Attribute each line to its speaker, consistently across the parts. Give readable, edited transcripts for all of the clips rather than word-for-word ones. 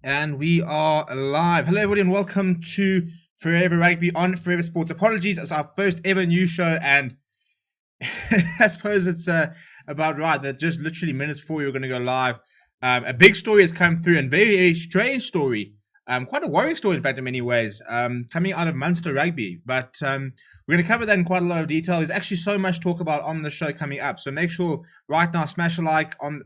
Speaker 1: And we are live. Hello, everybody, and welcome to Forever Rugby on Forever Sports. Apologies, it's our first ever news show, and I suppose it's about right that just literally minutes before we were going to go live, a big story has come through, and very strange story, quite a worrying story, in fact, in many ways, coming out of Munster Rugby. But we're going to cover that in quite a lot of detail. There's actually so much to talk about on the show coming up, so make sure right now smash a like on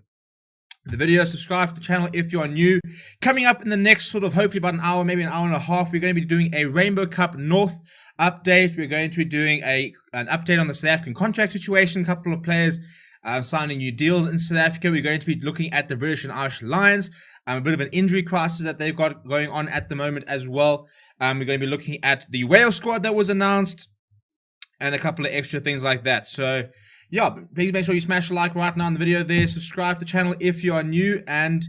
Speaker 1: the video, subscribe to the channel if you are new. Coming up in the next sort of hopefully about an hour, maybe an hour and a half, we're going to be doing a Rainbow Cup North update. We're going to be doing an update on the South African contract situation. A couple of players signing new deals in South Africa. We're going to be looking at the British and Irish Lions, a bit of an injury crisis that they've got going on at the moment as well. We're going to be looking at the Wales squad that was announced and a couple of extra things like that. So yeah, please make sure you smash a like right now on the video there. Subscribe to the channel if you are new, and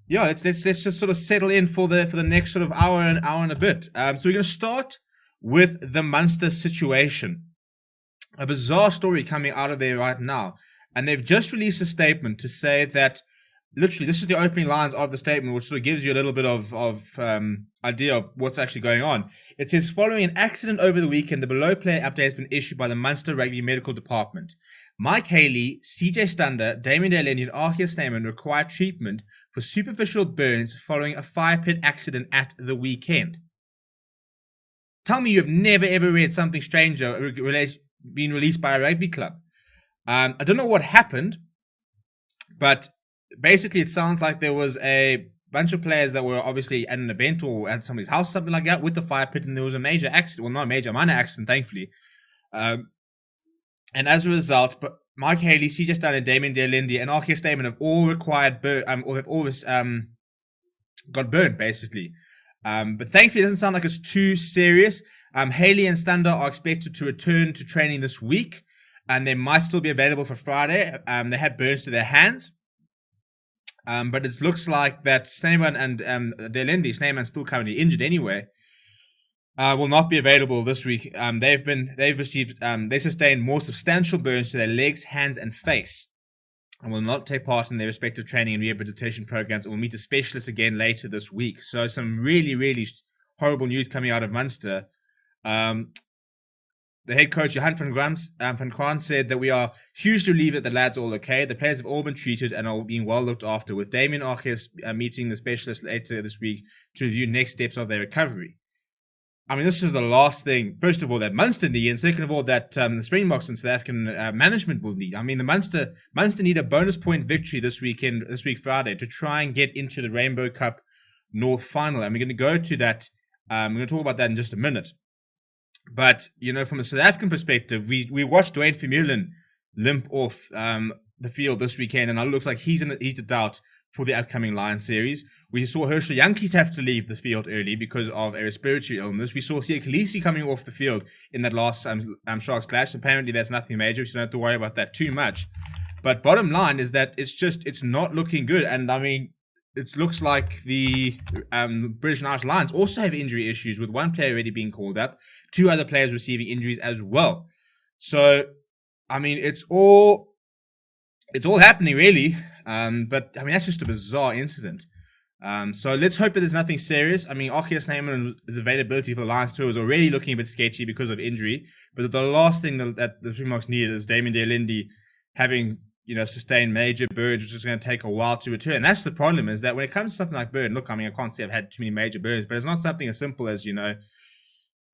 Speaker 1: yeah, let's just sort of settle in for the next sort of hour and a bit. So we're going to start with the Munster situation. A bizarre story coming out of there right now, and they've just released a statement to say that literally this is the opening lines of the statement, which sort of gives you a little bit of idea of what's actually going on. It says, following an accident over the weekend, the below player update has been issued by the Munster Rugby Medical Department. Mike Haley, CJ Stander, Damien Delendy, and Archie Snyman require treatment for superficial burns following a fire pit accident at the weekend. Tell me you've never ever read something stranger being released by a rugby club. I don't know what happened, but basically it sounds like there was a bunch of players that were obviously at an event or at somebody's house, something like that, with the fire pit, and there was a major accident. Well, not a major, minor accident, thankfully. And as a result, Mike Haley, CJ Stan, and Damien Delendy and Archie Stamen have all required or have always got burned, basically. But thankfully, it doesn't sound like it's too serious. Haley and Stander are expected to return to training this week, and they might still be available for Friday. They had burns to their hands. But it looks like that Snyman and Delendy, Snyman's still currently injured anyway, will not be available this week. They sustained more substantial burns to their legs, hands, and face, and will not take part in their respective training and rehabilitation programs, and will meet a specialist again later this week. So some really, really horrible news coming out of Munster. The head coach, Johan van Kwaan, said that we are hugely relieved that the lads are all okay. The players have all been treated and are being well looked after, with Damien Arches meeting the specialist later this week to review next steps of their recovery. I mean, this is the last thing, first of all, that Munster need, and second of all, that the Springboks and South African management will need. I mean, the Munster need a bonus point victory this week Friday, to try and get into the Rainbow Cup North final. And we're going to go to that. We're going to talk about that in just a minute. But, you know, from a South African perspective, we watched Dwayne Vermeulen limp off the field this weekend, and it looks like he's a doubt for the upcoming Lions series. We saw Herschel Yankees have to leave the field early because of a respiratory illness. We saw Siya Kolisi coming off the field in that last Sharks clash. Apparently, there's nothing major, so you don't have to worry about that too much. But bottom line is that it's not looking good. And I mean, it looks like the British and Irish Lions also have injury issues, with one player already being called up, two other players receiving injuries as well. So, I mean, it's all happening really. But I mean, that's just a bizarre incident. So let's hope that there's nothing serious. I mean, Archie Snyman's availability for the Lions tour is already looking a bit sketchy because of injury. But the last thing that the Springboks needed is Damien Delendy having, you know, sustained major burns, which is going to take a while to return. And that's the problem, is that when it comes to something like burn, look, I mean, I can't say I've had too many major burns, but it's not something as simple as, you know,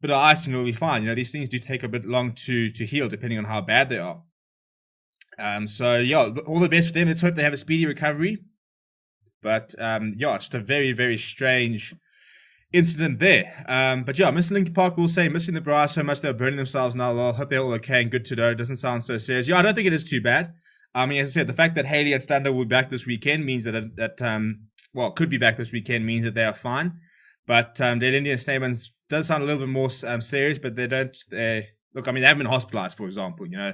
Speaker 1: bit of icing will be fine. You know, these things do take a bit long to heal, depending on how bad they are. So yeah, all the best for them. Let's hope they have a speedy recovery. But yeah, it's just a very, very strange incident there. But yeah, Mr. Linkin Park will say, missing the bra so much they're burning themselves now. I hope they're all okay and good to go. It doesn't sound so serious. Yeah, I don't think it is too bad. I mean, as I said, the fact that Haley and Stander will be back this weekend means could be back this weekend means that they are fine. But the Indian statements does sound a little bit more serious, but they don't. Look, I mean, they haven't been hospitalized, for example, you know.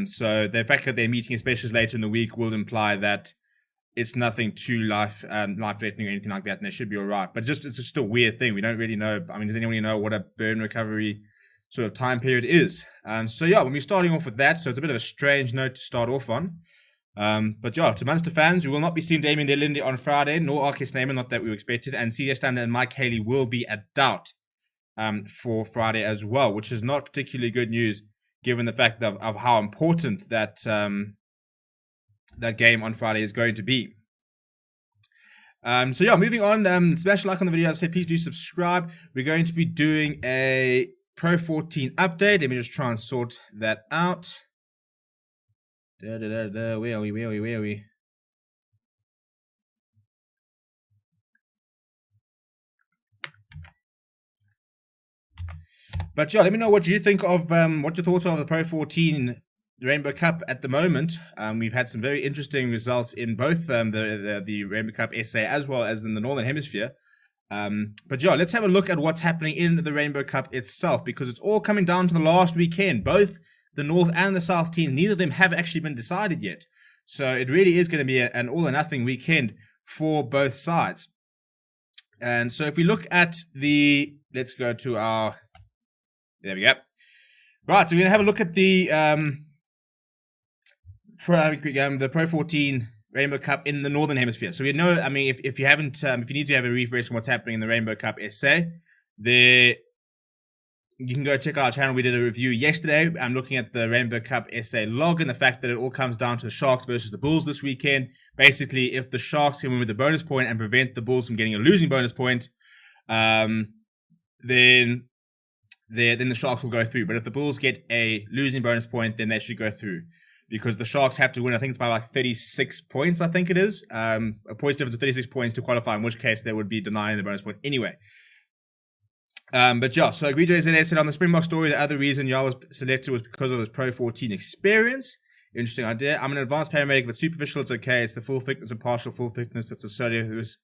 Speaker 1: So the fact that they're meeting a specialist later in the week will imply that it's nothing too life-threatening or anything like that, and they should be all right. But it's just a weird thing. We don't really know. I mean, does anyone know what a burn recovery sort of time period is? So yeah, when we're starting off with that, so it's a bit of a strange note to start off on. But yeah, to Munster fans, we will not be seeing Damien Delinde on Friday, nor Arcus Neyman, not that we expected, and CJ Stander and Mike Haley will be at doubt for Friday as well, which is not particularly good news given the fact of how important that that game on Friday is going to be. So yeah, moving on, smash a like on the video. As I said, please do subscribe. We're going to be doing a Pro 14 update. Let me just try and sort that out. Where are we? But yeah, let me know what you think of, what your thoughts are of the Pro 14 Rainbow Cup at the moment. We've had some very interesting results in both the Rainbow Cup SA as well as in the Northern Hemisphere. But yeah, let's have a look at what's happening in the Rainbow Cup itself, because it's all coming down to the last weekend. Both the North and the South teams, neither of them have actually been decided yet. So it really is going to be an all or nothing weekend for both sides. And so if we look at let's go to our, there we go. Right, so we're going to have a look at the Pro 14 Rainbow Cup in the Northern Hemisphere. So we know, I mean, if you haven't, if you need to have a refresh on what's happening in the Rainbow Cup SA, you can go check out our channel. We did a review yesterday. I'm looking at the Rainbow Cup SA log and the fact that it all comes down to the Sharks versus the Bulls this weekend. Basically, if the Sharks can win with a bonus point and prevent the Bulls from getting a losing bonus point, then the Sharks will go through. But if the Bulls get a losing bonus point, then they should go through. Because the Sharks have to win, I think it's by like 36 points, I think it is. A points difference of 36 points to qualify, in which case they would be denying the bonus point anyway. But yeah, so Guido ZS said on the Springbok story, the other reason Yao was selected was because of his Pro 14 experience. Interesting idea. I'm an advanced paramedic, but superficial, it's okay. It's the full thickness and partial full thickness that's associated with this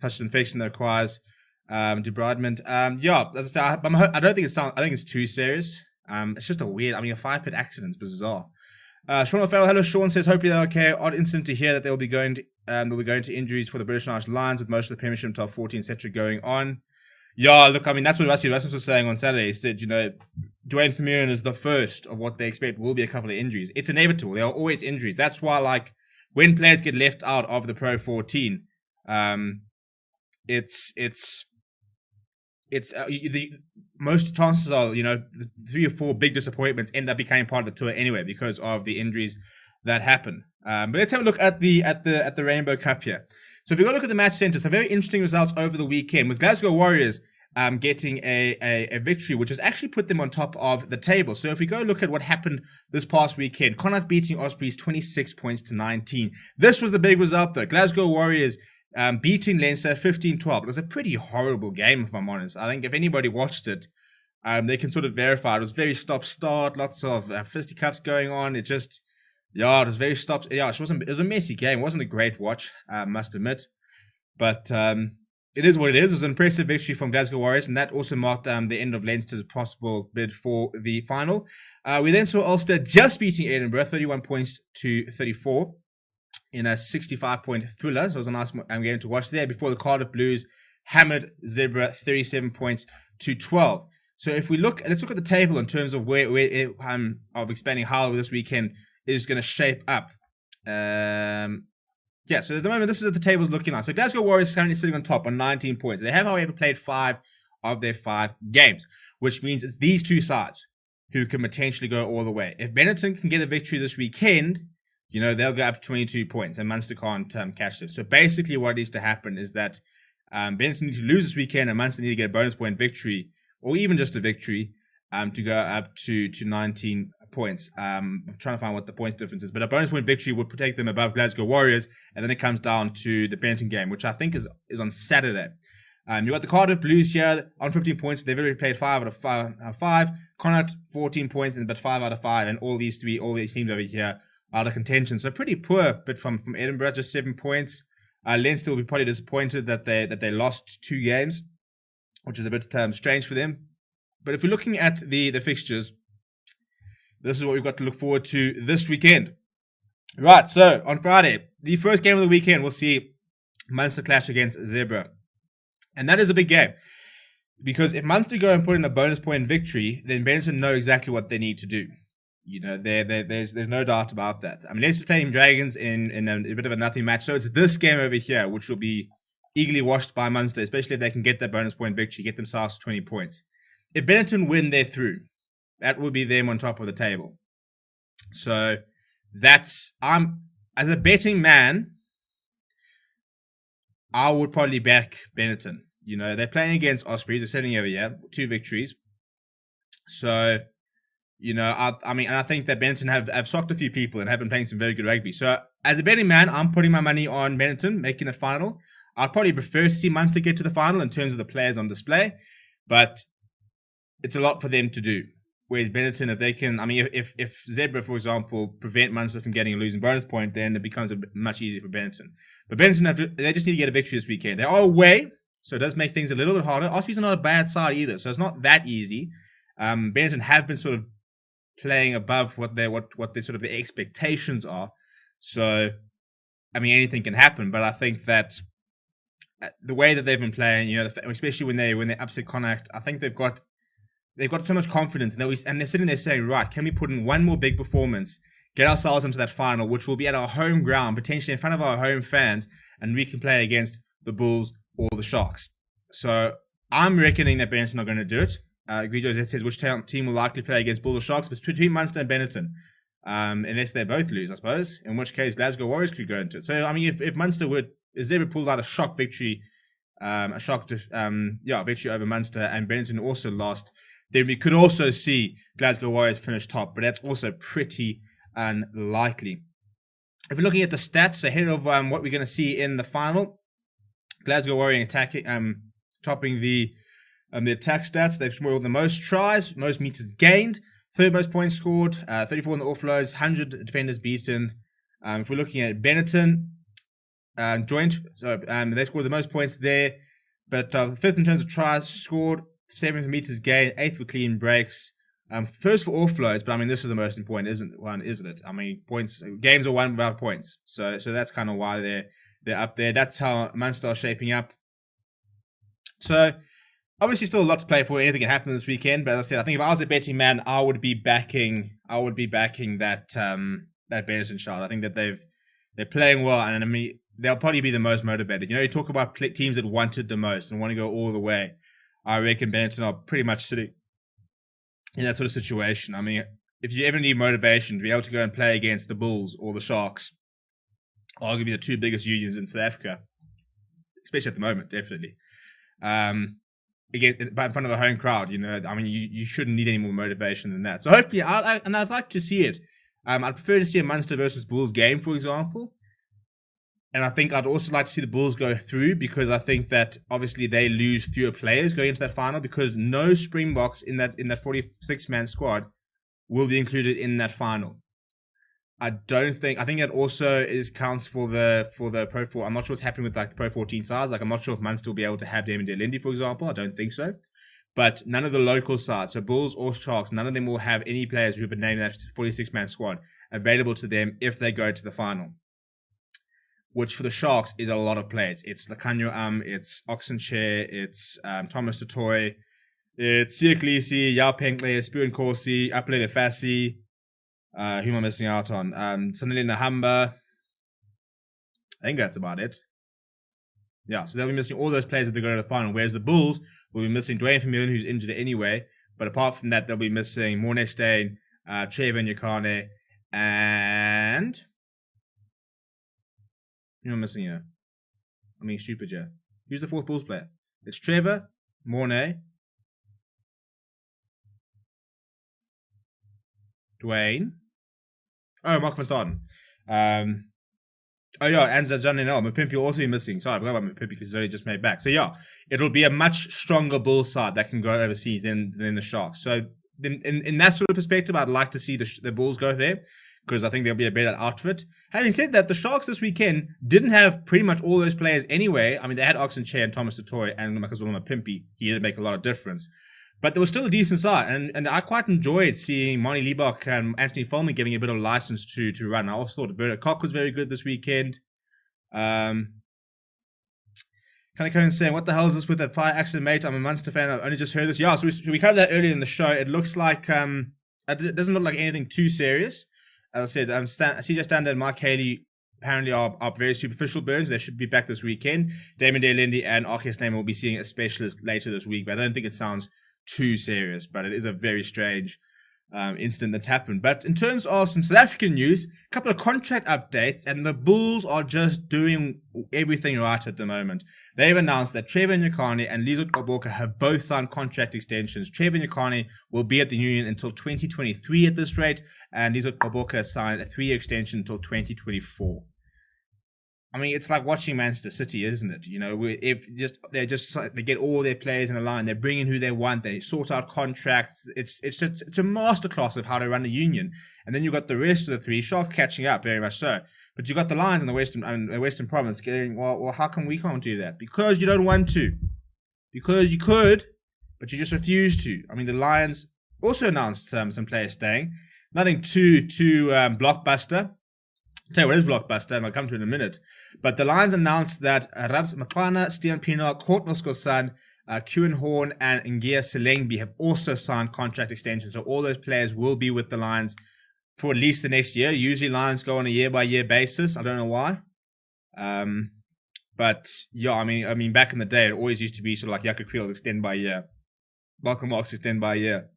Speaker 1: touch infection that requires debridement. Yeah, as I said, I don't think I think it's too serious. It's just a weird, I mean, a 5-pit accident is bizarre. Sean O'Farrell, hello Sean, says hopefully they're okay. Odd incident to hear that they'll be going to injuries for the British and Irish Lions with most of the Premiership top 14 etc. going on. Yeah, look, I mean, that's what Rusty Rasmus was saying on Saturday. He said, you know, Dwayne Vermeulen is the first of what they expect will be a couple of injuries. It's inevitable. There are always injuries. That's why, like, when players get left out of the Pro 14, the most chances are, you know, the 3 or 4 big disappointments end up becoming part of the tour anyway because of the injuries that happen. But let's have a look at the Rainbow Cup here. So if you go look at the match centre, some very interesting results over the weekend with Glasgow Warriors getting a victory, which has actually put them on top of the table. So if we go look at what happened this past weekend, Connacht beating Ospreys 26 points to 19. This was the big result though. Glasgow Warriors beating Leinster 15-12. It was a pretty horrible game, if I'm honest. I think if anybody watched it, they can sort of verify. It was very stop-start, lots of fisticuffs going on. It just... yeah, it was very stop. Yeah, it was a messy game. It wasn't a great watch, I must admit. But it is what it is. It was an impressive victory from Glasgow Warriors, and that also marked the end of Leinster's possible bid for the final. We then saw Ulster just beating Edinburgh, 31 points to 34, in a 65-point thriller. So it was a nice game to watch there before the Cardiff Blues hammered Zebra 37 points to 12. So if we let's look at the table in terms of where of expanding how this weekend is going to shape up. Yeah, so at the moment, this is what the table's looking like. So Glasgow Warriors currently sitting on top on 19 points. They have, however, played 5 of their 5 games, which means it's these two sides who can potentially go all the way. If Benetton can get a victory this weekend, you know, they'll go up to 22 points, and Munster can't catch them. So basically what needs to happen is that Benetton need to lose this weekend, and Munster need to get a bonus point victory, or even just a victory, to go up to 19 points. I'm trying to find what the points difference is, but a bonus point victory would take them above Glasgow Warriors, and then it comes down to the Benetton game, which I think is on Saturday. You've got the Cardiff Blues here on 15 points, but they've already played 5 out of 5. Connacht 14 points, but 5 out of 5, and all these teams over here are out of contention. So pretty poor bit from Edinburgh, just 7 points. Leinster will be probably disappointed that they lost 2 games, which is a bit strange for them. But if we're looking at the fixtures, this is what we've got to look forward to this weekend. Right, so on Friday, the first game of the weekend, we'll see Munster clash against Zebra. And that is a big game. Because if Munster go and put in a bonus point victory, then Benetton know exactly what they need to do. there's no doubt about that. I mean, Leicester's playing Dragons in a bit of a nothing match, so it's this game over here which will be eagerly watched by Munster, especially if they can get that bonus point victory, get themselves 20 points. If Benetton win, they're through. That will be them on top of the table. So as a betting man, I would probably back Benetton. They're playing against Ospreys. They're sitting over here, 2 victories. So, I think that Benetton have shocked a few people and have been playing some very good rugby. So, as a betting man, I'm putting my money on Benetton making the final. I'd probably prefer to see Munster get to the final in terms of the players on display, but it's a lot for them to do. Whereas Benetton, if they can, if Zebra, for example, prevent Munster from getting a losing bonus point, then it becomes much easier for Benetton. But Benetton, they just need to get a victory this weekend. They are away, so it does make things a little bit harder. Ospreys are not a bad side either, so it's not that easy. Benetton have been sort of playing above what their sort of the expectations are. So, anything can happen. But I think that the way that they've been playing, especially when they upset Connacht, I think they've got so much confidence, and they're sitting there saying, right, can we put in one more big performance, get ourselves into that final, which will be at our home ground, potentially in front of our home fans, and we can play against the Bulls or the Sharks. So I'm reckoning that Benetton are going to do it. Guido says which team will likely play against Bulls or Sharks, but it's between Munster and Benetton, unless they both lose, I suppose, in which case Glasgow Warriors could go into it. So, if Munster Zebra pulled out a shock victory, victory over Munster, and Benetton also lost, then we could also see Glasgow Warriors finish top, but that's also pretty unlikely. If we're looking at the stats ahead of what we're going to see in the final, Glasgow Warriors topping the attack stats. They've scored the most tries, most meters gained, third most points scored, 34 in the offloads, 100 defenders beaten. If we're looking at Benetton, joint, so they scored the most points there, but fifth in terms of tries scored, 7th meters gained, 8th for clean breaks, first for offloads, but this is the most important, isn't it? Points, games are won without points, so that's kind of why they're up there. That's how Munster are shaping up. So obviously still a lot to play for. Anything can happen this weekend, but as I said, I think if I was a betting man, I would be backing that Benetton shot. I think that they're playing well, and they'll probably be the most motivated. You talk about teams that wanted the most and want to go all the way. I reckon Benetton are pretty much sitting in that sort of situation. If you ever need motivation to be able to go and play against the Bulls or the Sharks, arguably the 2 biggest unions in South Africa, especially at the moment, definitely. Again, in front of a home crowd, you shouldn't need any more motivation than that. So hopefully, I'd like to see it. I'd prefer to see a Munster versus Bulls game, for example. And I think I'd also like to see the Bulls go through, because I think that obviously they lose fewer players going into that final, because no Springboks in that 46-man squad will be included in that final. I think that also counts for the Pro 4. I'm not sure what's happening with the Pro 14 sides. I'm not sure if Munster will be able to have Damon Lindy, for example. I don't think so. But none of the local sides, so Bulls or Sharks, none of them will have any players who have been named in that 46-man squad available to them if they go to the final. Which for the Sharks is a lot of players. It's Lakanyo it's Oxenchair, it's Thomas Dutoy, it's Siaklisi, Yao Penkle, Spirin Corsi, Apele Fassi, who am I missing out on? Sanele Nahamba. I think that's about it. Yeah, so they'll be missing all those players if they go to the final, whereas the Bulls will be missing Dwayne Vermeulen, who's injured anyway, but apart from that, they'll be missing Morne Steyn, Trevor Nyakane, and who am I missing here? Stupid here. Who's the 4th Bulls player? It's Trevor, Morne, Dwayne. Oh, Mark van Staden. And Zanel. Mapimpi will also be missing. Sorry, I forgot about Mapimpi because he's only just made back. So yeah, it'll be a much stronger Bulls side that can go overseas than the Sharks. So in that sort of perspective, I'd like to see the Bulls go there, because I think they'll be a better outfit. Having said that, the Sharks this weekend didn't have pretty much all those players anyway. They had Oxenchair and Thomas Dutoy and Makazuluma Pimpi. He didn't make a lot of difference. But there was still a decent side. And I quite enjoyed seeing Marnie Liebach and Anthony Fulman giving a bit of license to run. I also thought Bernard Koch was very good this weekend. Kind of saying, what the hell is this with that fire accident, mate? I'm a Munster fan. I've only just heard this. Yeah, so we covered that earlier in the show. It looks like it doesn't look like anything too serious. As I said, CJ Stander and Mark Haley apparently are very superficial burns. They should be back this weekend. Damon Lindy and Archie Name will be seeing a specialist later this week, but I don't think it sounds too serious. But it is a very strange incident that's happened. But in terms of some South African news, a couple of contract updates, and the Bulls are just doing everything right at the moment. They've announced that Trevor Nyakane and Lizo Gqoboka have both signed contract extensions. Trevor Nyakane will be at the Union until 2023 at this rate, and Lizo Gqoboka has signed a 3-year extension until 2024. I mean, it's like watching Manchester City, isn't it? You know, they get all their players in a line, they bring in who they want, they sort out contracts. It's a masterclass of how to run a union. And then you've got the rest of the three, Sharks catching up very much so. But you've got the Lions in the Western Province getting, well, how come we can't do that? Because you don't want to. Because you could, but you just refuse to. I mean, the Lions also announced some players staying. Nothing too blockbuster. I'll tell you what is blockbuster, and I'll come to it in a minute. But the Lions announced that Rabs Makwana, Stian Pienaar, Court Noskosan, Kieran Horn, and Ngia Selengbi have also signed contract extensions. So all those players will be with the Lions for at least the next year. Usually Lions go on a year-by-year basis. I don't know why. But yeah, I mean, back in the day, it always used to be sort of like Jaco Kriel extend by a year, Malcolm Marx extend by a year.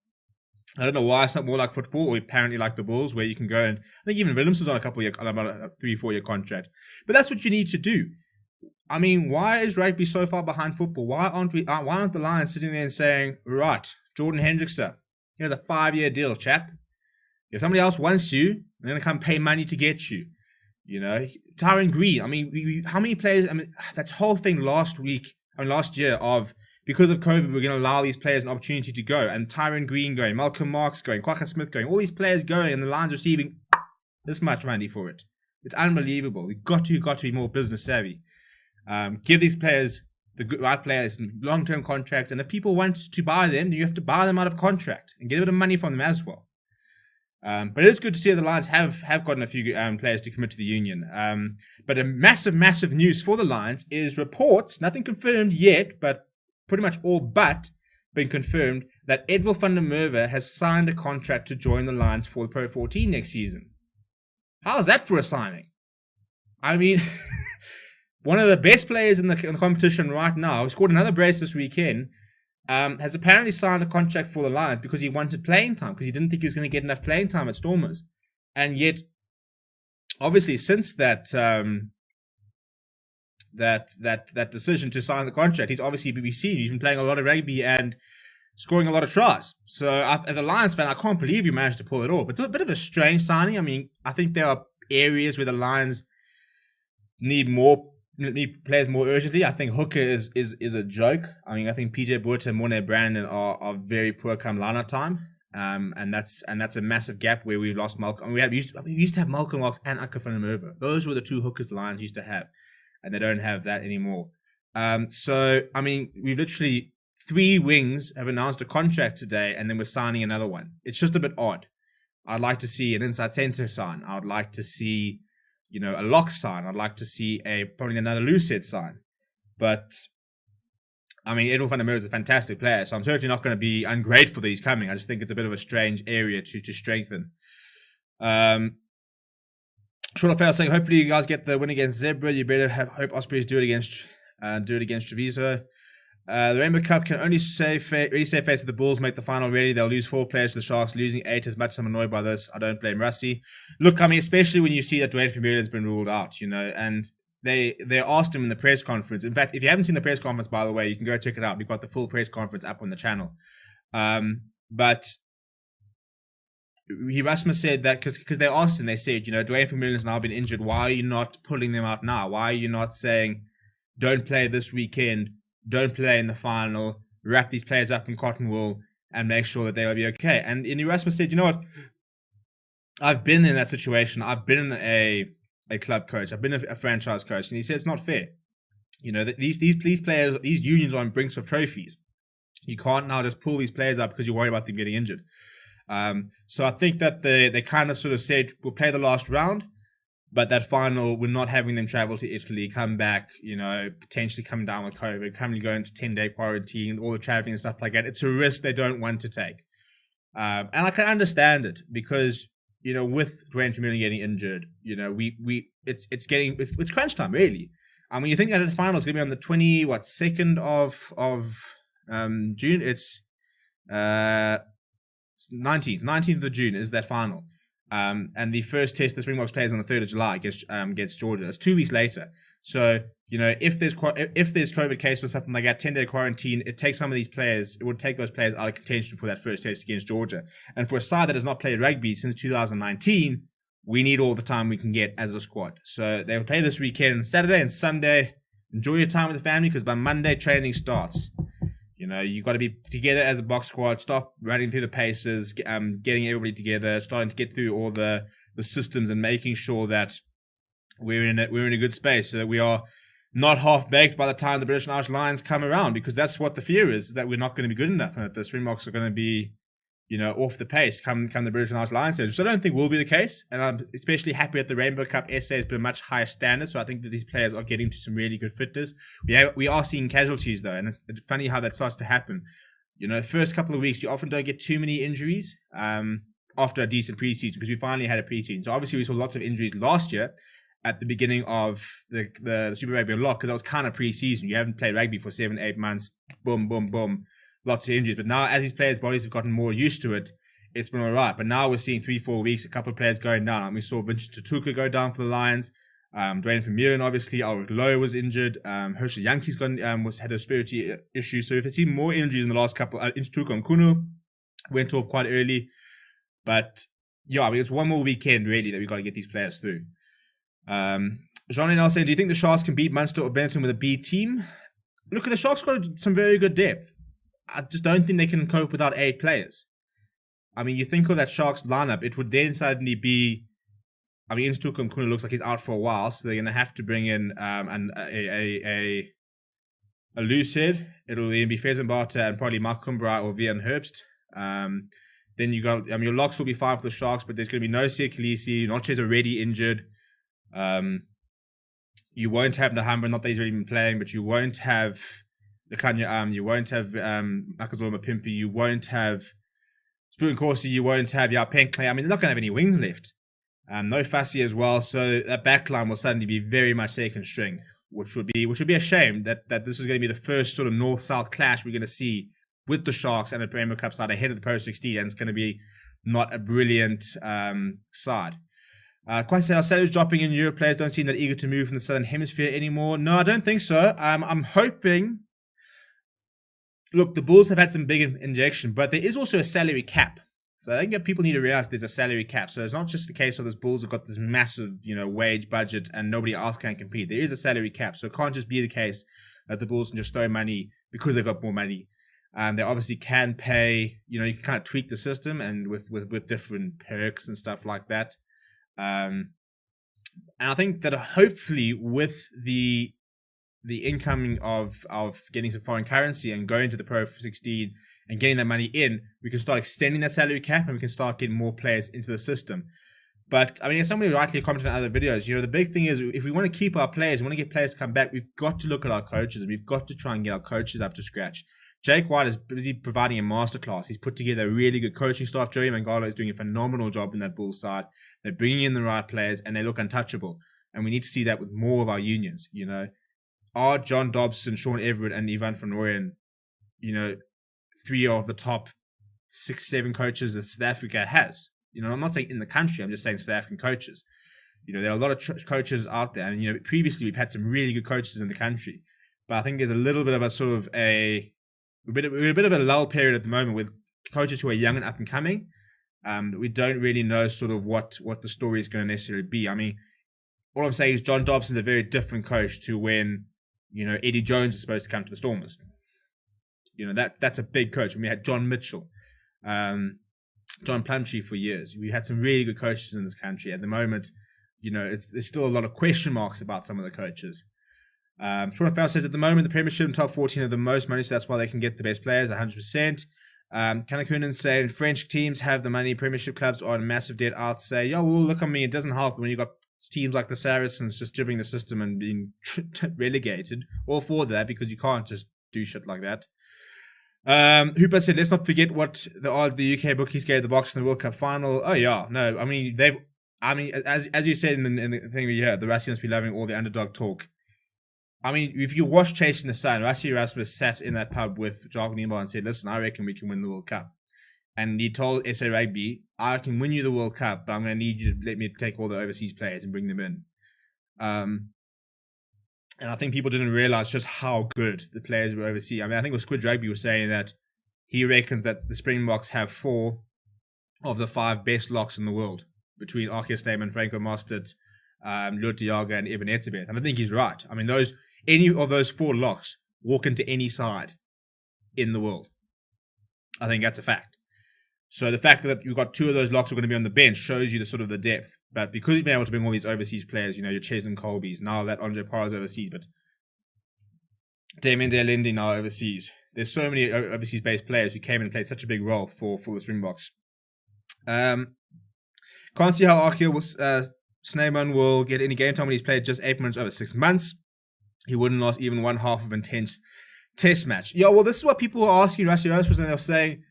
Speaker 1: I don't know why it's not more like football, or apparently like the Bulls, where you can go and I think even Williams was on about a 3-4 year contract. But that's what you need to do. I mean, why is rugby so far behind football? Why aren't the Lions sitting there and saying, right, Jordan Hendrickson, here's a 5-year deal, chap. If somebody else wants you, they're going to come pay money to get you. You know, Tyrone Green. I mean, how many players? I mean, that whole thing last year of, because of COVID, we're going to allow these players an opportunity to go. And Tyrone Green going, Malcolm Marx going, Kwaka Smith going, all these players going, and the Lions receiving this much money for it. It's unbelievable. We've got to be more business savvy. Give these players, the right players, long-term contracts. And if people want to buy them, then you have to buy them out of contract and get a bit of money from them as well. But it is good to see that the Lions have gotten a few players to commit to the Union. But a massive news for the Lions is reports, nothing confirmed yet, but pretty much all but been confirmed, that Edwill van der Merwe has signed a contract to join the Lions for the Pro14 next season. How's that for a signing? I mean, one of the best players in the competition right now, who scored another brace this weekend, has apparently signed a contract for the Lions because he wanted playing time, because he didn't think he was going to get enough playing time at Stormers. And yet, obviously, since that decision to sign the contract, he's obviously he's been playing a lot of rugby and scoring a lot of tries. So as a Lions fan, I can't believe you managed to pull it off. It's a bit of a strange signing. I mean, I think there are areas where the Lions need players more urgently. I think hooker is a joke. I mean, I think PJ Botha and Morne Brandon are very poor come line-out time. And that's a massive gap where we've lost Malcolm. We used to have Malcolm Marx and Akker van der Merwe. Those were the two hookers the Lions used to have, and they don't have that anymore. So I mean, we've literally 3 wings have announced a contract today, and then we're signing another one. It's just a bit odd. I'd like to see an inside centre sign. I'd like to see, a lock sign. I'd like to see probably another loose head sign. But I mean, Edwill van der Merwe is a fantastic player, so I'm certainly not going to be ungrateful that he's coming. I just think it's a bit of a strange area to strengthen. Short of fail saying, hopefully you guys get the win against Zebra. You better hope Ospreys do it against Treviso. The Rainbow Cup can only save face that the Bulls make the final ready. They'll lose 4 players to the Sharks, losing 8. As much as I'm annoyed by this, I don't blame Rusty. Look, I mean, especially when you see that Dwayne Vermeulen's been ruled out, and they asked him in the press conference. In fact, if you haven't seen the press conference, by the way, you can go check it out. We've got the full press conference up on the channel. But Erasmus said that because they asked him, they said, Dwayne Vermeulen's now been injured. Why are you not pulling them out now? Why are you not saying, don't play this weekend, don't play in the final, wrap these players up in cotton wool, and make sure that they will be okay? And Erasmus said, you know what? I've been in that situation. I've been a club coach. I've been a franchise coach. And he said it's not fair. These players, these unions are on brinks of trophies. You can't now just pull these players up because you worry about them getting injured. So I think that they kind of sort of said, we'll play the last round, but that final, we're not having them travel to Italy, come back, potentially come down with COVID, come and go into 10-day quarantine, all the traveling and stuff like that. It's a risk they don't want to take. And I can understand it because, with Dwayne Vermeulen getting injured, it's crunch time, really. I mean, you think that the final is going to be on the 2nd of June. It's 19th of June is that final. And the first test the Springboks plays on the 3rd of July against Georgia. It's 2 weeks later. So, if there's COVID case or something like that, 10-day quarantine, it takes some of these players, it would take those players out of contention for that first test against Georgia. And for a side that has not played rugby since 2019, we need all the time we can get as a squad. So they'll play this weekend, Saturday and Sunday. Enjoy your time with the family because by Monday training starts. You've got to be together as a Boks squad, stop running through the paces, getting everybody together, starting to get through all the systems and making sure that we're in a good space so that we are not half-baked by the time the British and Irish Lions come around, because that's what the fear is, that we're not going to be good enough and that the Springboks are going to be, off the pace come the British and Irish Lions stage, which I don't think will be the case. And I'm especially happy that the Rainbow Cup SA has been a much higher standard, so I think that these players are getting to some really good fitness. We are seeing casualties, though, and it's funny how that starts to happen. The first couple of weeks, you often don't get too many injuries after a decent preseason, because we finally had a preseason. So obviously we saw lots of injuries last year at the beginning of the Super Rugby Unlocked, because that was kind of preseason. You haven't played rugby for 7-8 months. Boom, boom, boom. Lots of injuries. But now, as these players' bodies have gotten more used to it, it's been all right. But now we're seeing 3-4 weeks, a couple of players going down. And we saw Vincent Tutuka go down for the Lions. Dwayne Vermeulen, obviously. Ulrich Lowe was injured. Herschel Jenkins had a respiratory issue. So we've seen more injuries in the last couple. Tutuka and Kunu went off quite early. But, yeah, I mean, it's one more weekend, really, that we've got to get these players through. Jean-Lenel saying, do you think the Sharks can beat Munster or Benetton with a B team? Look, the Sharks got some very good depth. I just don't think they can cope without 8 players. I mean, you think of that Sharks lineup, it would then suddenly be, I mean, Instukum Kuna looks like he's out for a while, so they're going to have to bring in a loose head. It'll then be Fezenbata and probably Mark Kumbra or Vian Herbst. Then you got, your locks will be fine for the Sharks, but there's going to be no Sia Khaleesi. Notches already injured. You won't have Nahamba, not that he's already been playing, but you won't have the Kanya you won't have Makazorma Pimpi, you won't have Spoon Corsi, you won't have Yapenkle. I mean, they're not going to have any wings left. No Fassi as well, so that backline will suddenly be very much second string, which would be a shame that this is going to be the first sort of north-south clash we're going to see with the Sharks and the Rainbow Cup side ahead of the Pro 16, and it's going to be not a brilliant side. Quite say our salaries dropping in Europe. Players don't seem that eager to move from the Southern Hemisphere anymore. No, I don't think so. I'm hoping. Look, the Bulls have had some big injection, but there is also a salary cap. So I think that people need to realize there's a salary cap. So it's not just the case of those Bulls have got this massive, wage budget and nobody else can compete. There is a salary cap, so it can't just be the case that the Bulls can just throw money because they've got more money. They obviously can pay. You can kind of tweak the system and with different perks and stuff like that. And I think that hopefully with the incoming of getting some foreign currency and going to the Pro 16 and getting that money in, we can start extending that salary cap and we can start getting more players into the system. But, I mean, as somebody rightly commented in other videos, the big thing is if we want to keep our players, we want to get players to come back, we've got to look at our coaches and we've got to try and get our coaches up to scratch. Jake White is busy providing a masterclass. He's put together a really good coaching staff. Joey Mangala is doing a phenomenal job in that Bulls side. They're bringing in the right players and they look untouchable. And we need to see that with more of our unions, Are John Dobson, Sean Everett, and Ivan van Rooyen, 3 of the top 6-7 coaches that South Africa has? I'm not saying in the country, I'm just saying South African coaches. There are a lot of coaches out there. And, previously we've had some really good coaches in the country. But I think there's a little bit of a sort of we're a bit of a lull period at the moment with coaches who are young and up and coming. We don't really know sort of what the story is going to necessarily be. I mean, all I'm saying is John Dobson's a very different coach to when, Eddie Jones is supposed to come to the Stormers. That's a big coach. And we had John Mitchell, John Plumtree for years. We had some really good coaches in this country. At the moment, there's still a lot of question marks about some of the coaches. Sean Fowl says, at the moment, the Premiership and top 14 have the most money, so that's why they can get the best players, 100%. Kanakunan saying, French teams have the money, Premiership clubs are in massive debt. I'll say, well, look, it doesn't help when you've got teams like the Saracens just dribbling the system and being relegated. All for that, because you can't just do shit like that. Hooper said, let's not forget what the UK bookies gave the Boks in the World Cup final. Oh yeah, no, I mean as you said in the thing we heard, the Rassie must be loving all the underdog talk. I mean, if you watch Chasing the Sun, Rassie Erasmus sat in that pub with Jacques Niemeyer and said, listen, I reckon we can win the World Cup. And he told SA Rugby, I can win you the World Cup, but I'm going to need you to let me take all the overseas players and bring them in. And I think people didn't realize just how good the players were overseas. I mean, I think it was Squid Rugby was saying that he reckons that the Springboks have 4 of the 5 best locks in the world between Arceus Snyman, Franco Mostert, Lut Diaga, and Evan Etzebeth. And I think he's right. I mean, any of those 4 locks walk into any side in the world. I think that's a fact. So the fact that you've got 2 of those locks who are going to be on the bench shows you the sort of the depth. But because he's been able to bring all these overseas players, your Ches and Colby's, now that Andre Parra's overseas, but Damien Delindi now overseas. There's so many overseas-based players who came in and played such a big role for the Springboks. Can't see how Arceus Snyman will get any game time when he's played just 8 minutes over 6 months. He wouldn't last even one half of an intense test match. Yeah, well, this is what people were asking Rassie Erasmus, and they were saying,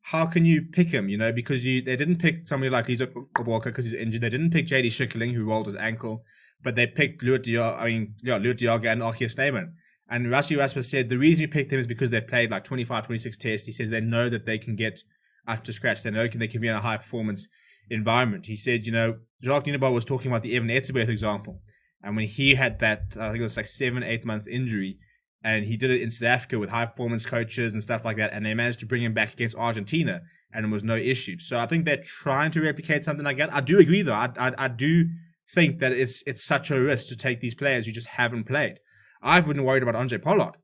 Speaker 1: how can you pick him, because they didn't pick somebody like Lizo Walker because he's injured. They didn't pick JD Schickerling, who rolled his ankle, but they picked Lut Diaga and Arceus Snyman. And Rassie Erasmus said the reason we picked them is because they played like 25, 26 tests. He says they know that they can get up to scratch. They know they can be in a high-performance environment. He said, Jacques Niemeyer was talking about the Evan Etzebeth example. And when he had that, I think it was like 7-8 month injury, and he did it in South Africa with high-performance coaches and stuff like that, and they managed to bring him back against Argentina, and it was no issue. So I think they're trying to replicate something like that. I do agree, though. I do think that it's such a risk to take these players who just haven't played. I've been worried about Andre Pollard.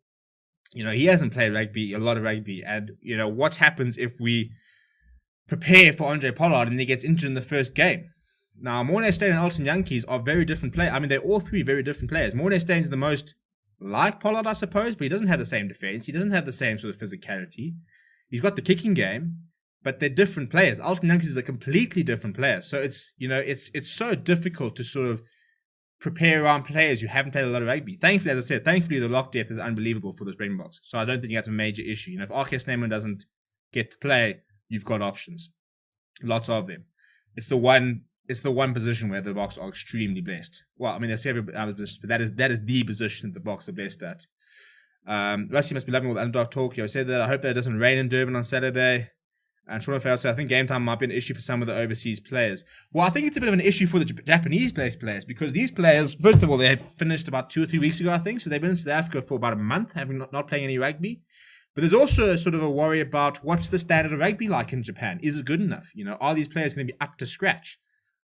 Speaker 1: He hasn't played rugby, a lot of rugby, and, what happens if we prepare for Andre Pollard and he gets injured in the first game? Now, Morné Steyn and Alton Jantjies are very different players. I mean, they're all 3 very different players. Morné Steyn's the most like Pollard, I suppose, but he doesn't have the same defense. He doesn't have the same sort of physicality. He's got the kicking game, but they're different players. Alton Jantjies is a completely different player. So it's so difficult to sort of prepare around players who haven't played a lot of rugby. Thankfully, as I said, the lock depth is unbelievable for the Springboks. So I don't think that's a major issue. If Arceus Snyman doesn't get to play, you've got options. Lots of them. It's the one position where the Boks are extremely blessed. Well, I mean, there's several other positions, but that is the position that the Boks are blessed at. Rassie must be loving all the underdog talk. I said that I hope that it doesn't rain in Durban on Saturday. And Sean O'Farrell said, I think game time might be an issue for some of the overseas players. Well, I think it's a bit of an issue for the Japanese-based players, because these players, first of all, they had finished about 2 or 3 weeks ago, I think, so they've been in South Africa for about a month, having not playing any rugby. But there's also sort of a worry about what's the standard of rugby like in Japan. Is it good enough? Are these players going to be up to scratch?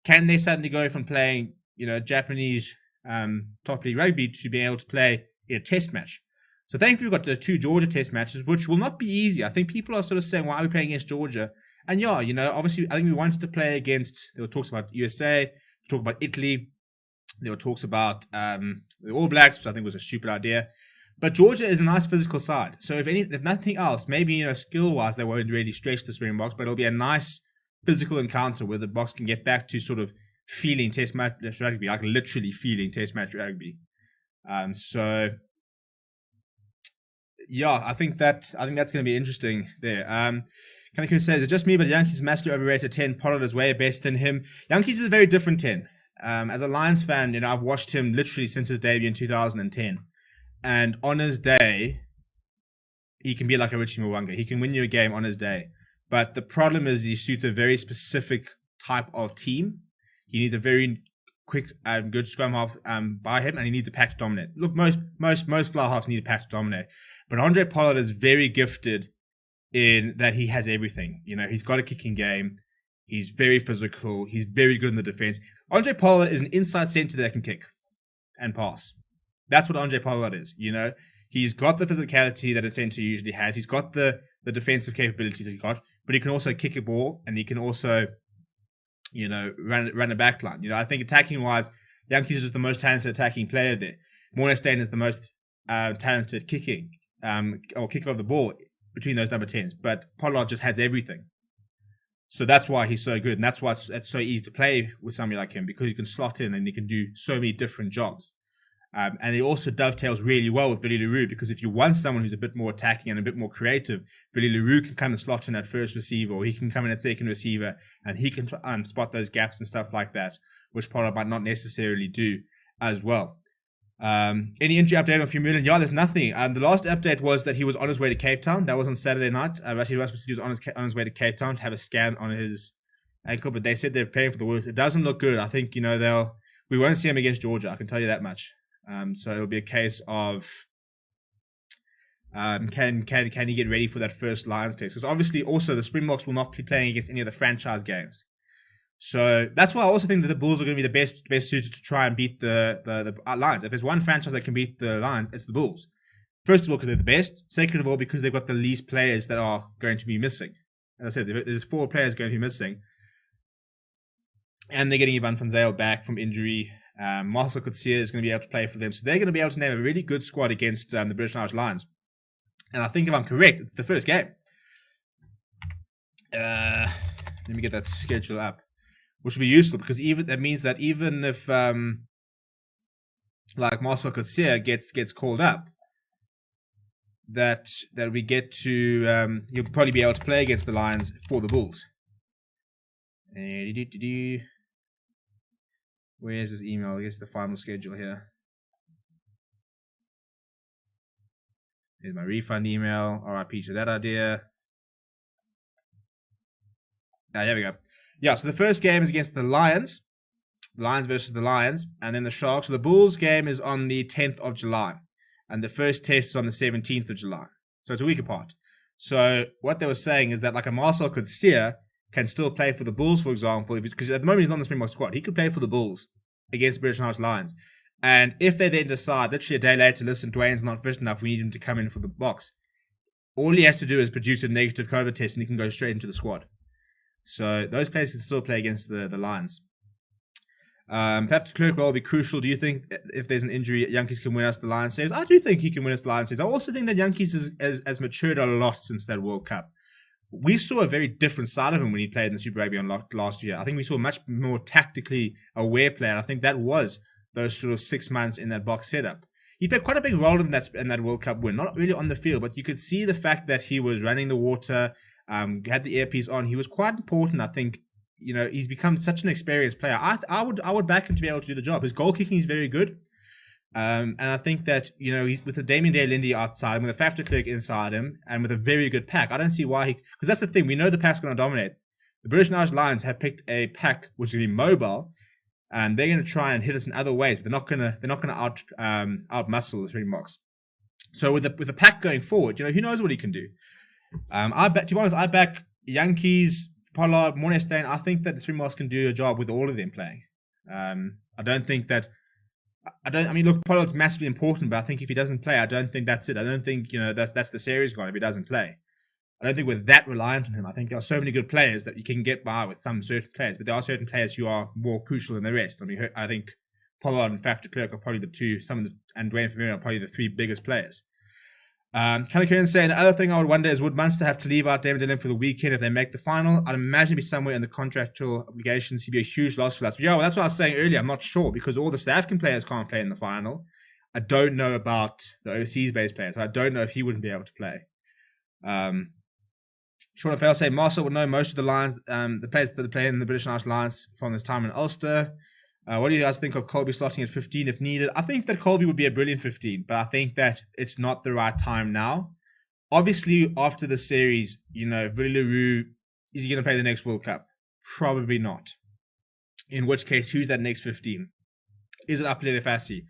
Speaker 1: Can they suddenly go from playing, Japanese top league rugby to being able to play in a test match? So thankfully we've got the 2 Georgia test matches, which will not be easy. I think people are sort of saying, why are we playing against Georgia? And yeah, obviously I think we wanted to play against, there were talks about USA, talk about Italy, there were talks about the All Blacks, which I think was a stupid idea. But Georgia is a nice physical side. So if nothing else, maybe skill-wise they won't really stretch the Springboks, but it'll be a nice physical encounter where the Boks can get back to sort of feeling test match rugby, like literally feeling test match rugby. So yeah, I think that's going to be interesting there. Kaneko says, it's just me, but Jantjies massively overrated 10. Pollard is way better than him. Jantjies is a very different 10. As a Lions fan, I've watched him literally since his debut in 2010. And on his day, he can be like a Richie Mwanga. He can win you a game on his day. But the problem is he suits a very specific type of team. He needs a very quick and good scrum half by him, and he needs a pack to dominate. Look, most fly halves need a pack to dominate. But Andre Pollard is very gifted in that he has everything. He's got a kicking game. He's very physical. He's very good in the defense. Andre Pollard is an inside center that can kick and pass. That's what Andre Pollard is. He's got the physicality that a center usually has. He's got the defensive capabilities he's got, but he can also kick a ball, and he can also, run a back line. I think attacking-wise, Jantjies is the most talented attacking player there. Morné Steyn is the most talented kicking, or kicker of the ball between those number 10s. But Pollard just has everything. So that's why he's so good, and that's why it's so easy to play with somebody like him, because he can slot in and he can do so many different jobs. And it also dovetails really well with Billy Leroux, because if you want someone who's a bit more attacking and a bit more creative, Billy Leroux can come and slot in at first receiver, or he can come in at second receiver, and he can spot those gaps and stuff like that, which Pollard might not necessarily do as well. Any injury update on Vermeulen? Yeah, there's nothing. The last update was that he was on his way to Cape Town. That was on Saturday night. Actually, he was on his way to Cape Town to have a scan on his ankle, but they said they're preparing for the worst. It doesn't look good. I think, we won't see him against Georgia, I can tell you that much. So it'll be a case of can he get ready for that first Lions test? Because obviously also the Springboks will not be playing against any of the franchise games. So that's why I also think that the Bulls are going to be the best suited to try and beat the Lions. If there's one franchise that can beat the Lions, it's the Bulls. First of all, because they're the best. Second of all, because they've got the least players that are going to be missing. As I said, there's 4 players going to be missing. And they're getting Ivan van Zyl back from injury. Marcel Coetzee is going to be able to play for them. So they're going to be able to name a really good squad against the British and Irish Lions. And I think if I'm correct, it's the first game. Let me get that schedule up. Which will be useful, because that means that even if like Marcel Coetzee gets called up, that we get to you'll probably be able to play against the Lions for the Bulls. Where's his email? I guess the final schedule here. Here's my refund email. RIP to that idea. Here we go. Yeah, so the first game is against the Lions. Lions versus the Lions. And then the Sharks. So the Bulls game is on the 10th of July. And the first test is on the 17th of July. So it's a week apart. So what they were saying is that like a Marcel Coetzee can still play for the Bulls, for example, because at the moment he's not on the Springbok squad. He could play for the Bulls against the British and Irish Lions. And if they then decide, literally a day later, listen, Dwayne's not fit enough, we need him to come in for the Boks, all he has to do is produce a negative COVID test and he can go straight into the squad. So those players can still play against the Lions. Perhaps Clerk will be crucial. Do you think if there's an injury, Yankees can win us the Lions series? I do think he can win us the Lions series. I also think that Yankees has matured a lot since that World Cup. We saw a very different side of him when he played in the Super Rugby last year. I think we saw a much more tactically aware player. And I think that was those sort of 6 months in that Boks setup. He played quite a big role in that World Cup win. Not really on the field, but you could see the fact that he was running the water, had the earpiece on. He was quite important, I think. He's become such an experienced player. I would back him to be able to do the job. His goal kicking is very good. And I think that, he's with the Damien Day-Lindy outside him, with a Faf de Klerk inside him, and with a very good pack. I don't see why because that's the thing. We know the pack's going to dominate. The British and Irish Lions have picked a pack which is going to be mobile, and they're going to try and hit us in other ways. But they're not going to out muscle the Springboks. So with the pack going forward, who knows what he can do. I back Yankees, Pollard, Mornestein. I think that the Springboks can do a job with all of them playing. Look, Pollard's massively important, but I think if he doesn't play, I don't think that's it. I don't think, that's the series gone if he doesn't play. I don't think we're that reliant on him. I think there are so many good players that you can get by with some certain players, but there are certain players who are more crucial than the rest. I think Pollard and Faf de Klerk are probably the two, and Dwayne Vermeulen are probably the 3 biggest players. Kelly Kern saying, the other thing I would wonder is, would Munster have to leave out David Dillon for the weekend if they make the final? I'd imagine it'd be somewhere in the contractual obligations. He'd be a huge loss for us. But yeah, well, that's what I was saying earlier. I'm not sure, because all the South African players can't play in the final. I don't know about the overseas-based players. So I don't know if he wouldn't be able to play. Sean Fell saying, Marcel would know most of the Lions, the players that play in the British and Irish Lions from his time in Ulster. What do you guys think of Colby slotting at 15 if needed? I think that Colby would be a brilliant 15, but I think that it's not the right time now. Obviously, after the series, Billy Leroux, is he going to play the next World Cup? Probably not. In which case, who's that next 15? Is it Apelele Fassi?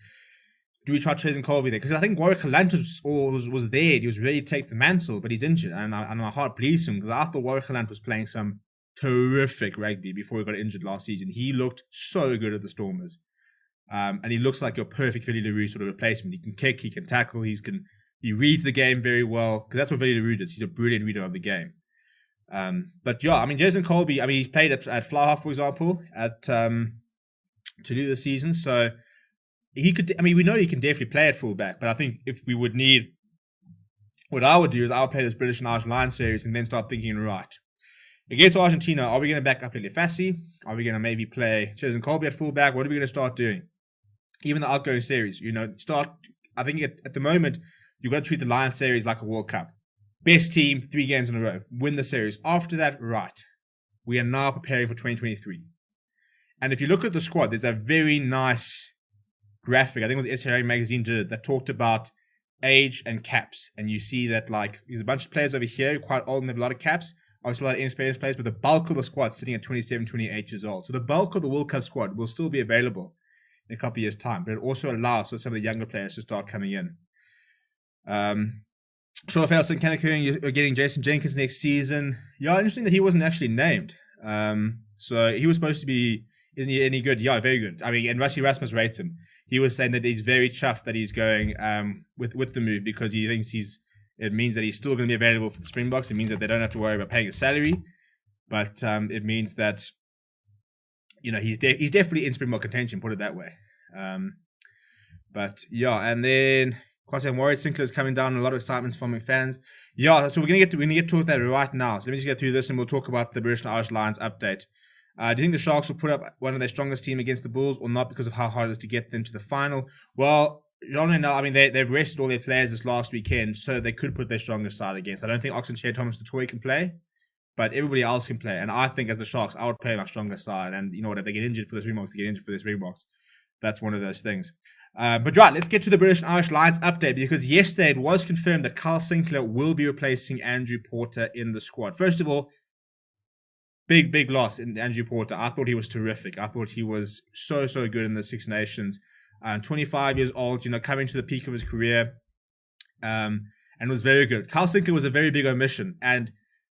Speaker 1: Do we try chasing Colby there? Because I think Warwick Galant was there. He was ready to take the mantle, but he's injured. And my heart bleeds him, because I thought Warwick Galant was playing some terrific rugby before he got injured last season. He looked so good at the Stormers. And he looks like your perfect Billy Leroux sort of replacement. He can kick, he can tackle, he reads the game very well, because that's what Billy Leroux does. He's a brilliant reader of the game. But yeah, Jason Colby, he's played at fly half, for example, to do the season. So he could, we know he can definitely play at fullback, but I think if we would need, what I would do is I'll play this British and Irish Lions series and then start thinking, right, against Argentina, are we going to back up Apelele Fassi? Are we going to maybe play Jason Colby at fullback? What are we going to start doing? even the outgoing series. I think at the moment, you've got to treat the Lions series like a World Cup. Best team, 3 games in a row. Win the series. After that, right. We are now preparing for 2023. And if you look at the squad, there's a very nice graphic. I think it was SRA Magazine did it, that talked about age and caps. And you see that, like, there's a bunch of players over here, quite old and have a lot of caps. Obviously, a lot of inexperienced players, but the bulk of the squad sitting at 27, 28 years old. So the bulk of the World Cup squad will still be available in a couple of years' time. But it also allows for some of the younger players to start coming in. Short of Elston Kanakern, you're getting Jason Jenkins next season. Yeah, interesting that he wasn't actually named. So he was supposed to be, isn't he any good? Yeah, very good. I mean, and Rusty Rasmus rates him. He was saying that he's very chuffed that he's going with the move because he thinks it means that he's still going to be available for the Springboks. It means that they don't have to worry about paying his salary. But it means that, he's definitely in Springbok contention, put it that way. But yeah, and then Kwasi Warrior Sinclair's coming down, a lot of excitement from fans. Yeah, so we're gonna get to that right now. So let me just get through this and we'll talk about the British and Irish Lions update. Do you think the Sharks will put up one of their strongest team against the Bulls or not because of how hard it is to get them to the final? Well, they've rested all their players this last weekend, so they could put their strongest side against. I don't think Oxenshare Thomas Toy can play, but everybody else can play. And I think as the Sharks, I would play my strongest side. And you know what, if they get injured for the Springboks, they get injured for the Springboks. That's one of those things. But right, let's get to the British and Irish Lions update, because yesterday it was confirmed that Carl Sinclair will be replacing Andrew Porter in the squad. First of all, big loss in Andrew Porter. I thought he was terrific. I thought he was so good in the Six Nations. 25 years old, coming to the peak of his career, and was very good. Carl Sinclair was a very big omission, and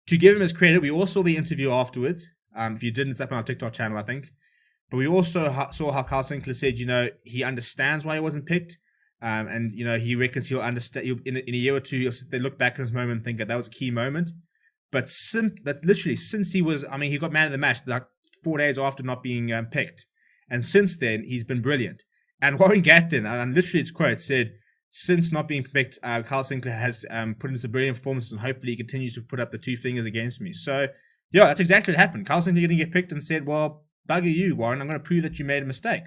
Speaker 1: to give him his credit, we all saw the interview afterwards. If you didn't, it's up on our TikTok channel, I think. But we also saw how Carl Sinclair said, he understands why he wasn't picked, and he reckons he'll understand. In a year or two, they look back on his moment and think that was a key moment. But literally since he got man of the match like 4 days after not being picked, and since then he's been brilliant. And Warren Gatton, and literally its quote said, since not being picked, Carl Sinclair has put in some brilliant performances, and hopefully he continues to put up the 2 fingers against me. So yeah, that's exactly what happened. Carl Sinclair didn't get picked and said, well, bugger you, Warren, I'm going to prove that you made a mistake.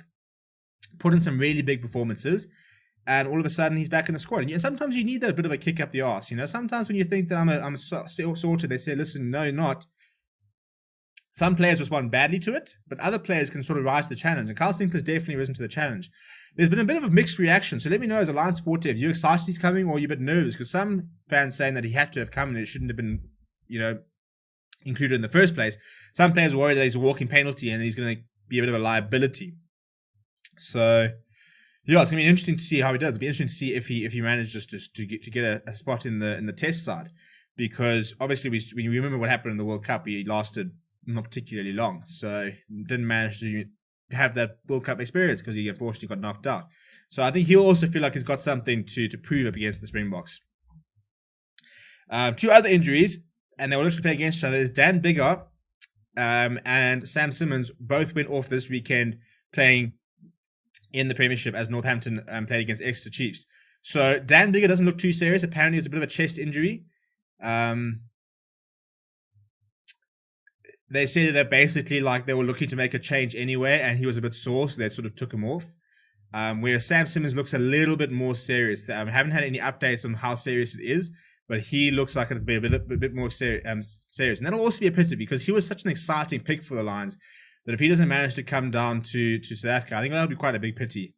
Speaker 1: Put in some really big performances, and all of a sudden he's back in the squad. And sometimes you need that bit of a kick up the arse. Sometimes when you think that I'm sorted, they say, listen, no, you're not. Some players respond badly to it, but other players can sort of rise to the challenge. And Carl Sinclair's definitely risen to the challenge. There's been a bit of a mixed reaction, so let me know as a Lions supporter, if you're excited he's coming or you're a bit nervous, because some fans saying that he had to have come and it shouldn't have been, included in the first place. Some players are worried that he's a walking penalty and he's going to be a bit of a liability. So yeah, it's going to be interesting to see how he does. It'll be interesting to see if he manages to get a spot in the test side, because obviously we remember what happened in the World Cup. He lasted not particularly long, so didn't manage to have that World Cup experience because he unfortunately got knocked out. So I think he'll also feel like he's got something to prove up against the Springboks. 2 other injuries, and they will literally play against each other, is Dan Bigger and Sam Simmons both went off this weekend playing in the Premiership as Northampton played against Exeter Chiefs. So Dan Bigger doesn't look too serious. Apparently it's a bit of a chest injury. They said that basically they were looking to make a change anyway, and he was a bit sore, so they sort of took him off. Whereas Sam Simmons looks a little bit more serious. I haven't had any updates on how serious it is, but he looks like it'll be a bit more serious. And that'll also be a pity, because he was such an exciting pick for the Lions that if he doesn't manage to come down to South Africa, I think that'll be quite a big pity.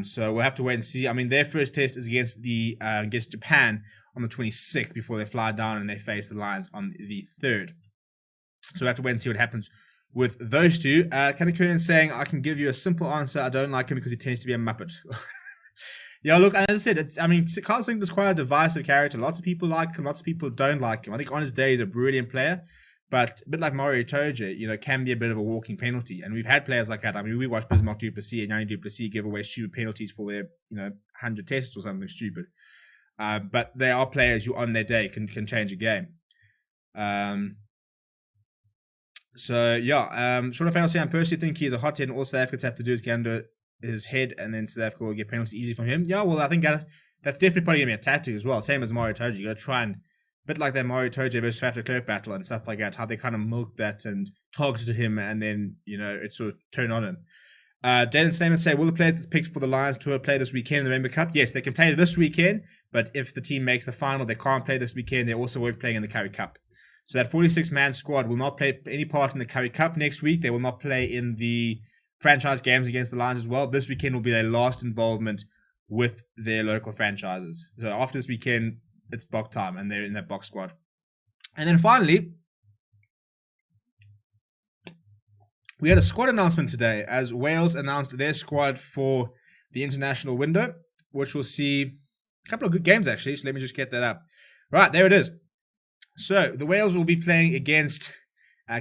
Speaker 1: So we'll have to wait and see. I mean, their first test is against Japan on the 26th before they fly down and they face the Lions on the 3rd. So we'll have to wait and see what happens with those 2. Kanakern saying, I can give you a simple answer. I don't like him because he tends to be a muppet. Yeah, look, as I said, Carl Sinclair's quite a divisive character. Lots of people like him, lots of people don't like him. I think on his day he's a brilliant player, but a bit like Mario Itoje, can be a bit of a walking penalty. And we've had players like that. I mean, we watched Bismarck du Plessis and Yanni du Plessis give away stupid penalties for their, 100 tests or something stupid. But there are players who on their day can change a game. So yeah, short of fantasy, I personally think he's a hot head, and all South Africans have to do is get under his head, and then South Africa will get penalties easy from him. Yeah, well, I think that's definitely probably going to be a tactic as well. Same as Mario Itoje. You got to try and, a bit like that Mario Itoje versus Faf de Klerk battle and stuff like that, how they kind of milked that and targeted him, and then, it sort of turned on him. Jalen Stamen say, will the players that's picked for the Lions tour play this weekend in the Rainbow Cup? Yes, they can play this weekend, but if the team makes the final, they can't play this weekend. They also won't play in the Currie Cup. So that 46-man squad will not play any part in the Currie Cup next week. They will not play in the franchise games against the Lions as well. This weekend will be their last involvement with their local franchises. So after this weekend, it's Boks time, and they're in that Boks squad. And then finally, we had a squad announcement today as Wales announced their squad for the international window, which will see a couple of good games actually. So let me just get that up. Right, there it is. So the Wales will be playing against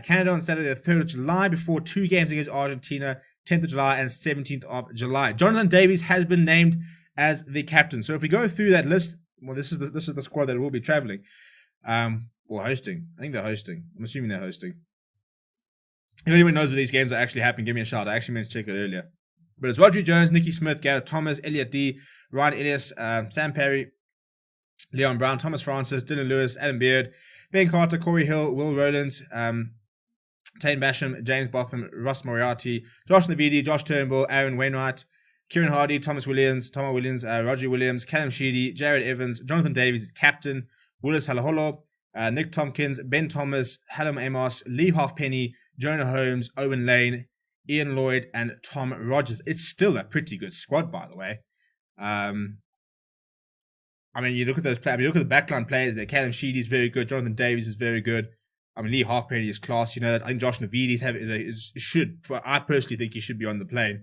Speaker 1: Canada on Saturday the 3rd of July before 2 games against Argentina, 10th of July and 17th of July. Jonathan Davies has been named as the captain. So if we go through that list, well, this is the squad that will be traveling or hosting. I think they're hosting. I'm assuming they're hosting. If anyone knows where these games are actually happening, give me a shout. I actually meant to check it earlier. But it's Rodri Jones, Nicky Smith, Gareth Thomas, Elliot D, Ryan Ellis, Sam Perry, Leon Brown, Thomas Francis, Dylan Lewis, Adam Beard, Ben Carter, Corey Hill, Will Rowlands, Tane Basham, James Botham, Ross Moriarty, Josh Navidi, Josh Turnbull, Aaron Wainwright, Kieran Hardy, Thomas Williams, Roger Williams, Callum Sheedy, Jared Evans, Jonathan Davies is captain, Willis Halaholo, Nick Tompkins, Ben Thomas, Hallam Amos, Lee Halfpenny, Jonah Holmes, Owen Lane, Ian Lloyd, and Tom Rogers. It's still a pretty good squad, by the way. I mean, you look at those players. I mean, you look at the backline players there. Callum Sheedy is very good. Jonathan Davies is very good. I mean, Lee Halfpenny is class. You know, I think Josh Navidi's I personally think he should be on the plane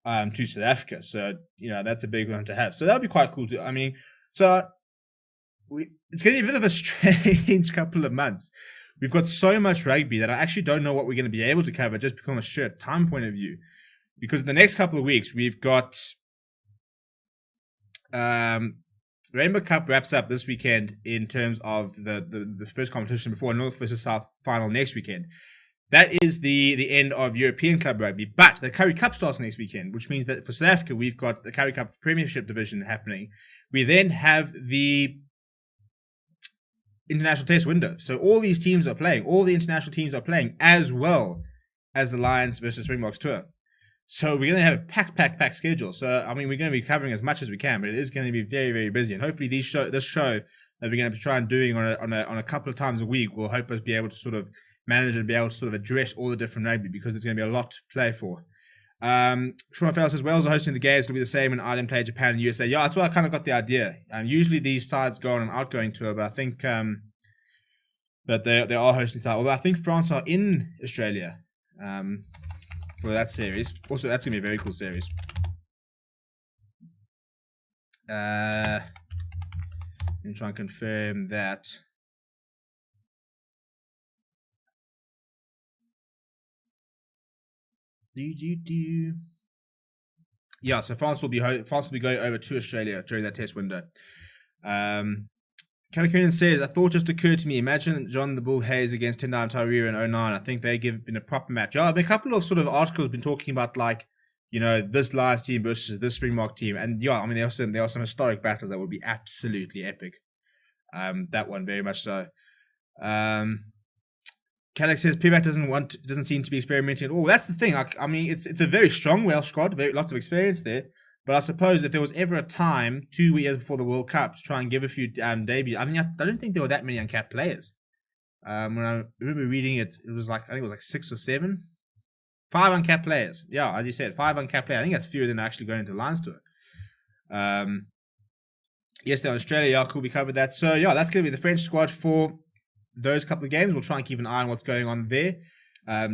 Speaker 1: to South Africa. So, you know, that's a big one to have. So that would be quite cool too. I mean, it's going to be a bit of a strange couple of months. We've got so much rugby that I actually don't know what we're going to be able to cover just from a sheer time point of view. Because in the next couple of weeks, we've got Rainbow Cup wraps up this weekend in terms of the first competition before North versus South final next weekend. That is the end of European Club Rugby. But the Currie Cup starts next weekend, which means that for South Africa, we've got the Currie Cup Premiership Division happening. We then have the international test window. So all these teams are playing. All the international teams are playing, as well as the Lions versus Springboks tour. So we're going to have a packed schedule. So, I mean, we're going to be covering as much as we can, but it is going to be very, very busy. And hopefully this show that we're going to be trying doing on a couple of times a week will help us be able to sort of manage and be able to sort of address all the different rugby, because there's going to be a lot to play for. Sean Fell says, Wales are hosting the games. It's going to be the same in Ireland, play Japan and USA. Yeah, that's why I kind of got the idea. Usually these sides go on an outgoing tour, but I think that they are hosting sides. Although I think France are in Australia for that series. Also, that's going to be a very cool series. Let me try and confirm that. Yeah, so France will be going over to Australia during that test window. Calicunan says, I thought just occurred to me, imagine John the Bull Hayes against Tendai and Tyree in 09. I think they give been a proper match. Yeah, a couple of sort of articles been talking about, like, you know, this Lions team versus this Springbok team. And yeah, I mean, there are some historic battles that would be absolutely epic. That one very much so. Calix says Pivac doesn't seem to be experimenting at all. That's the thing. I mean, it's a very strong Welsh squad, lots of experience there. But I suppose if there was ever a time 2 years before the World Cup to try and give a few debuts, I mean, I don't think there were that many uncapped players. When I remember reading it, I think it was like 6 or 7, 5 uncapped players. Yeah, as you said, 5 uncapped players. I think that's fewer than actually going into the Lions tour. Yes, they're in Australia. Yeah, cool. We covered that. So yeah, that's going to be the French squad for those couple of games. We'll try and keep an eye on what's going on there.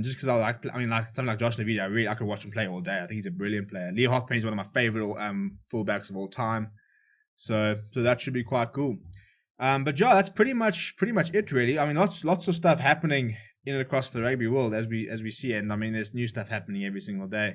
Speaker 1: Just because like something like Josh Navidi, I could watch him play all day. I think he's a brilliant player. Lee Halfpenny is one of my favorite fullbacks of all time. So that should be quite cool. But yeah, that's pretty much it really. I mean, lots of stuff happening in and across the rugby world as we see it. And I mean, there's new stuff happening every single day.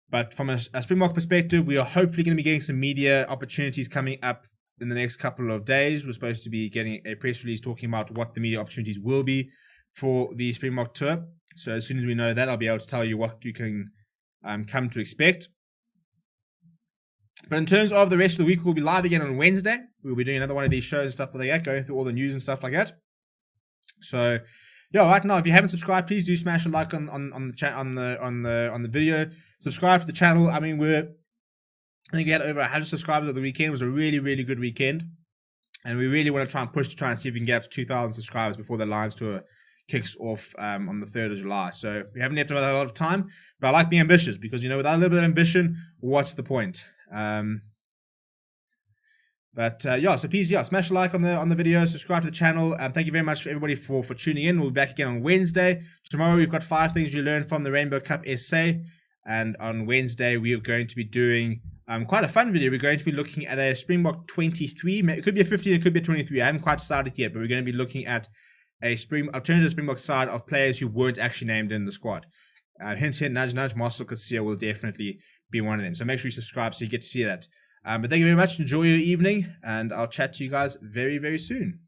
Speaker 1: But from a Springbok perspective, we are hopefully going to be getting some media opportunities coming up in the next couple of days. We're supposed to be getting a press release talking about what the media opportunities will be for the Springbok tour. So as soon as we know that, I'll be able to tell you what you can come to expect. But in terms of the rest of the week, we'll be live again on Wednesday. We'll be doing another one of these shows and stuff like that, going through all the news and stuff like that. So yeah, right now, if you haven't subscribed, please do smash a like on the chat on the video. Subscribe to the channel. I mean, I think we had over 100 subscribers at the weekend. It was a really, really good weekend. And we really want to try and see if we can get up to 2,000 subscribers before the Lions tour kicks off on the 3rd of July. So we haven't left a lot of time, but I like being ambitious because, you know, without a little bit of ambition, what's the point? Yeah, so please, smash a like on the video, subscribe to the channel, and thank you very much for everybody for tuning in. We'll be back again on Wednesday. Tomorrow we've got 5 things you learned from the Rainbow Cup essay, and on Wednesday we are going to be doing quite a fun video. We're going to be looking at a Springbok 23. It could be a 15, it could be a 23. I haven't quite decided yet, but we're going to be looking at a alternative Springbok side of players who weren't actually named in the squad. Hint, hint, nudge, nudge. Marcel Coetzee will definitely be one of them. So make sure you subscribe so you get to see that. But thank you very much. Enjoy your evening, and I'll chat to you guys very, very soon.